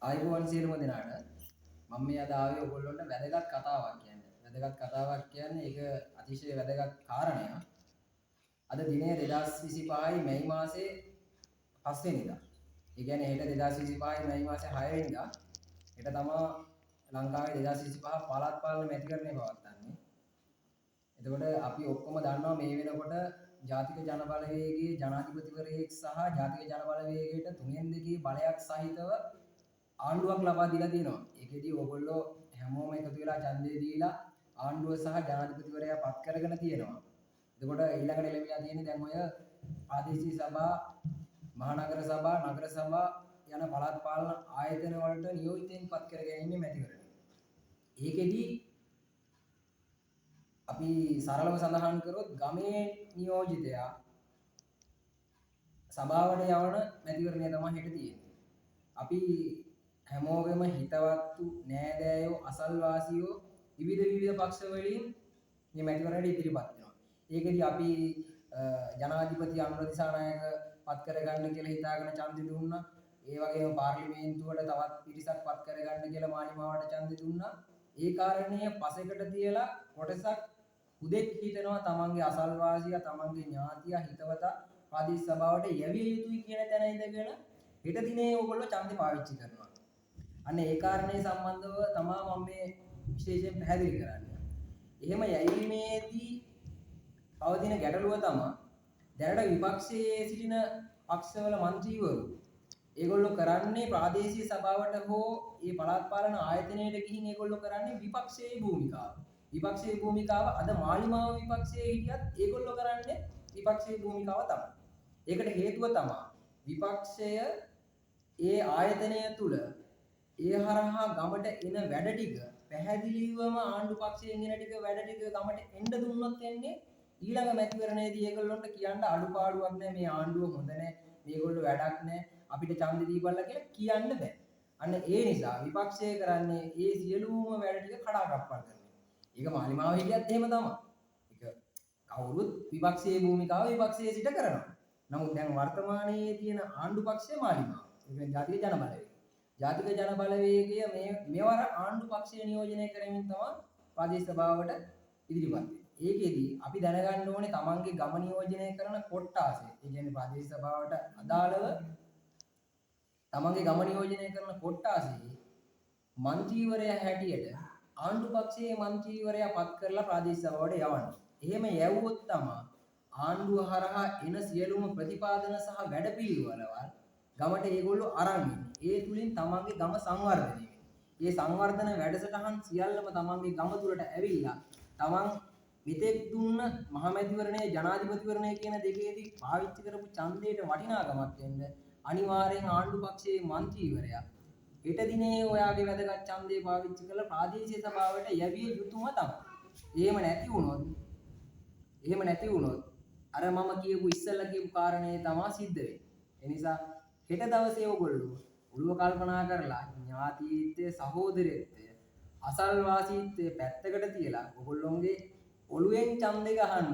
ආයුබෝවන් සියලුම දෙනාට මම මේ අද ආවේ ඔයගොල්ලන්ට වැදගත් කතාවක් කියන්න. වැදගත් කතාවක් කියන්නේ ඒක අතිශය වැදගත් කාරණයක්. අද දිනය 2025යි මැයි මාසේ 5 වෙනිදා. ඒ කියන්නේ හෙට 2025යි මැයි මාසේ 6 වෙනිදා. හෙට තමයි ලංකාවේ 2025 පළාත් පාලන මැතිවරණය පවත්වන්නේ. එතකොට අපි ඔක්කොම දන්නවා මේ වෙනකොට ජාතික ජන බලවේගයේ ජනාධිපතිවරයෙක් සහ ජාතික ජන බලවේගයට 3/2 බලයක් සහිතව ආණ්ඩුවක් ලබා දීලා තියෙනවා. ඒකෙදි ඕගොල්ලෝ හැමෝම එකතු වෙලා ඡන්දය දීලා ආණ්ඩුව සහ ජනාධිපතිවරයා පත් කරගෙන තියෙනවා. එතකොට ඊළඟට ලැබිලා තියෙන්නේ දැන් ඔය ප්‍රාදේශීය සභා, මහනගර සභා, නගර සභා යන පළාත් පාලන ආයතන වලට නියෝජිතයින් පත් කරගැනීමේ මැතිවරණය. ඒකෙදි අපි සරලව සඳහන් කරොත් ගමේ නියෝජිතයා සභාවට යවන මැතිවරණය තමයි හෙට තියෙන්නේ. අපි හැමෝගෙම හිතවත්තු නෑදෑයෝ අසල්වාසියෝ විවිධ පක්ෂ වලින් මේ මැතිවරණයට ඉදිරිපත් වෙනවා. ඒකෙදි අපි ජනාධිපති අනුර දිසානායක පත් කරගන්න කියලා හිතාගෙන ඡන්දෙ දුන්නා. ඒ වගේම පාර්ලිමේන්තුවට තවත් පිරිසක් පත් කරගන්න කියලා මාලිමාවට ඡන්දෙ දුන්නා. ඒ කාරණේ පසෙකට තියලා කොටසක් උදෙක් හිතනවා තමන්ගේ අසල්වාසියා තමන්ගේ ඥාතියා හිතවතා ප්‍රාදේශීය සභාවට යැවිය යුතුයි කියන තැන ඉඳගෙන හෙට දිනේ ඕගොල්ලෝ ඡන්දෙ පාවිච්චි කරනවා. අන්න ඒ කාරණේ සම්බන්ධව තමයි මම මේ විශේෂයෙන් පැහැදිලි කරන්නේ. එහෙම යැවීමේදී පවතින ගැටලුව තමයි දැනට විපක්ෂයේ සිටින පක්ෂවල മന്ത്രിවරු ඒගොල්ලෝ කරන්නේ ප්‍රාදේශීය සභාවට හෝ ඒ පළාත් පාලන ආයතනයට ගිහින් ඒගොල්ලෝ කරන්නේ විපක්ෂයේ භූමිකාව. විපක්ෂයේ භූමිකාව අද මාලිමාව විපක්ෂයේ හිටියත් ඒගොල්ලෝ කරන්නේ විපක්ෂයේ භූමිකාව තමයි. ඒකට හේතුව තමයි විපක්ෂය ඒ ආයතනය තුල ඒ හරහා ගමට එන වැඩ ටික පැහැදිලිවම ආණ්ඩු පක්ෂයෙන් එන ටික වැඩ ටික ගමට එන්න දුන්නොත් එන්නේ ඊළඟ මැතිවරණයේදී ඒගොල්ලොන්ට කියන්න අඩුපාඩුවක් නැහැ මේ ආණ්ඩුව හොඳ නැහැ මේගොල්ලෝ වැඩක් නැහැ අපිට ඡන්දෙ දීපල්ලා කියලා කියන්න බෑ. අන්න ඒ නිසා විපක්ෂය කරන්නේ ඒ සියලුම වැඩ ටික කඩාකප්පල් කරනවා. ඒක මාලිමාව හිටියත් එහෙම තමයි. ඒක කවුරුත් විපක්ෂයේ භූමිකාව විපක්ෂයේ සිට කරනවා. නමුත් දැන් වර්තමානයේ තියෙන ආණ්ඩු පක්ෂය මාලිමාව. ඒ කියන්නේ ජාතික ජන බලවේගය. ජාතික ජන බලවේගය මෙවර ආණ්ඩු පක්ෂය නියෝජනය කරමින් තමයි ප්‍රාදේශීය සභාවට ඉදිරිපත් වෙන්නේ. ඒකෙදි අපි දැනගන්න ඕනේ තමන්ගේ ගම නියෝජනය කරන කොට්ටාසය. ඒ කියන්නේ ප්‍රාදේශීය සභාවට අදාළව තමන්ගේ ගම නියෝජනය කරන කොට්ටාසයේ മന്ത്രിවරයා හැටියට ආණ්ඩු පක්ෂයේ മന്ത്രിවරයා පත් කරලා ප්‍රාදේශීය සභාවට යවන්න. එහෙම යවුවොත් තමයි ආණ්ඩුව හරහා එන සියලුම ප්‍රතිපාදන සහ වැඩපිළිවෙළවල් ගමට ඒගොල්ලෝ අරන් ඉන්නේ. ඒ තුලින් තමන්ගේ ගම සංවර්ධනය වෙනවා. මේ සංවර්ධන වැඩසටහන් සියල්ලම තමන්ගේ ගම තුලට ඇවිල්ලා තමන් මෙතෙක් දුන්න මහමැතිවරණයේ ජනාධිපතිවරණය කියන දෙකේදී පාවිච්චි කරපු ඡන්දයට වටිනාකමක් දෙන්න අනිවාර්යෙන් ආණ්ඩු පක්ෂයේ മന്ത്രിවරයා හෙට දිනේ ඔයාගේ වැදගත් ඡන්දේ පාවිච්චි කරලා ප්‍රාදේශීය සභාවට යැවිය යුතුම තමයි. එහෙම නැති වුණොත් අර මම කියපු ඉස්සෙල්ලා කියපු කාරණේ තමයි සිද්ධ වෙන්නේ. ඒ නිසා හෙට දවසේ ඔයගොල්ලෝ ඔළුව කල්පනා කරලා ඥාතිත්වයේ සහෝදරත්වය අසල්වාසීත්වයේ පැත්තකට තියලා ඔයගොල්ලොන්ගේ ඔළුවෙන් ඡන්දේ ගහන්න.